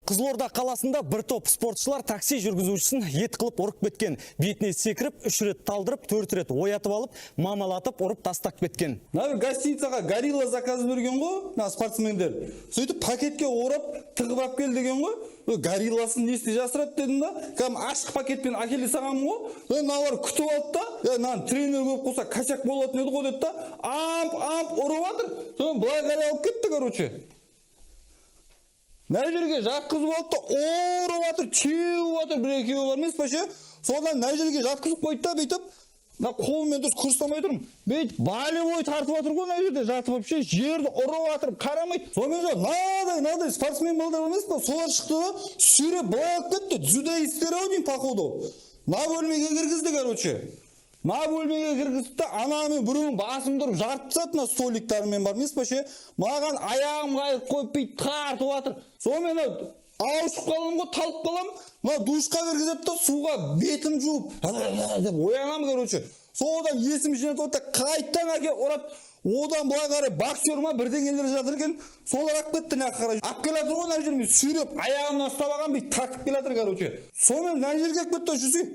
Қызылорда қаласында бір топ спортшылар такси жүргізушісін ет қылып ұрып кеткен. Бетіне секіріп, 3 рет талдырып, 4 рет оятып алып, мамалатып ұрып тастап кеткен. Бір гостиницаға горилла заказ берген ғой, спортсмендер. Сөйтіп пакетке орап, тығып алып кел деген ғой. Горилласын несіне жасырады дедім да, ашық пакетпен әкеле саған ғой. Мыналар күтіп алды да, мынаны тренер көріп қойса косяк болатын еді ғой деді да, амп ұрып жатыр. Соны былай қарай алып кетті, короче. Мына жерге жатқызып алды да, ұрып жатыр, теуіп жатыр, бір екеуі бар емес пе ше? Содан мына жерге жатқызып қойды да, бүйтіп, мына қолыммен дұрыс күрсамай тұрмын. Бүйтіп болевой тартып жатыр ғой, мына жерде жатып алып ше, жерді ұрып жатыр, қарамайды. Сонымен надай спортсмен балдар емес пе? Солар шықты да, сүйреп былай алып кетті. Дзюдоисттер ау деймін, походу. Мына бөлмеге кіргізді, короче. Мына бөлмеге кіргізді, анамен біреуін басымды ұрып жарып тастады, мына столиктарымен бар емес пе ше? Маған аяғым қайырып қойып бүйтіп тартып жатыр. Сонымен ауышып қалам ғой, талып қалам. Мына душқа кіргізеді да, суға бетім жуып, деп оянам, короче. Содан есім жинап отыр, қайттан әке ұрады. Одан былай қарай боксер ма бірдеңелер жатыр екен, солар ақ кетті мына қарай. Ап келатыр ғой мына жермен сүйреп, аяғымнан ұстап алған бүйтіп тартып келатыр, короче. Сонымен мына жерге келіп кетті, жүзі.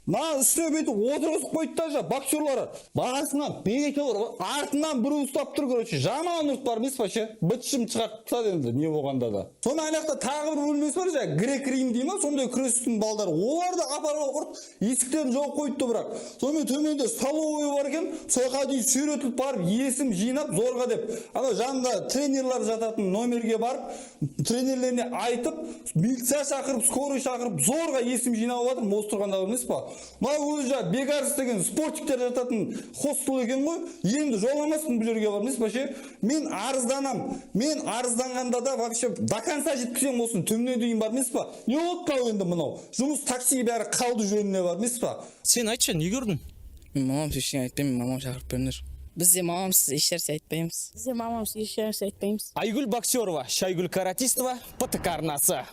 Мына үстіне бүйтіп отырғызып қойды да, боксерлары басынан бегете ұрып, артынан біреу ұстап тұр, короче. Жаман ұрып бар емес пе ше? Бытшым шығарып енді не болғанда да. Соны аяқта тағы бір бөлмесі бар, грек рим дей ма, сондай күрестің балдары. Олар да апарып ұрып, есіктерін жауып қойды бірақ. Сонымен төменде столовый бар екен, соға дейін сүйретіліп барып, есім жинап зорға деп. Ана жанында тренерлар жататын номерге барып, тренерлеріне айтып, милиция шақырып, скорый шақырып, зорға есім жинап жатыр, моз тұрғанда емес па? Мына өзі бегарс деген спортиктер жататын хостел екен ғой. Енді жоламасын бұл жерге бар емес пе ше? Мен арызданам. Мен арызданғанда да вообще до конца жеткізем осыны түніне дейін бар емес па? Не болды тау енді мынау? Жұмыс такси бәрі қалды жөніне бар емес па? Сен айтшы, не көрдің? Мен мамамсыз ештеңе айтпаймын, мамам шақырып беріңдер. Бізде мамамсыз ешнәрсе айтпаймыз. Бізде мамамсыз ешнәрсе айтпаймыз. Айгүл Боксерова, Шайгүл Каратистова, ПТК арнасы.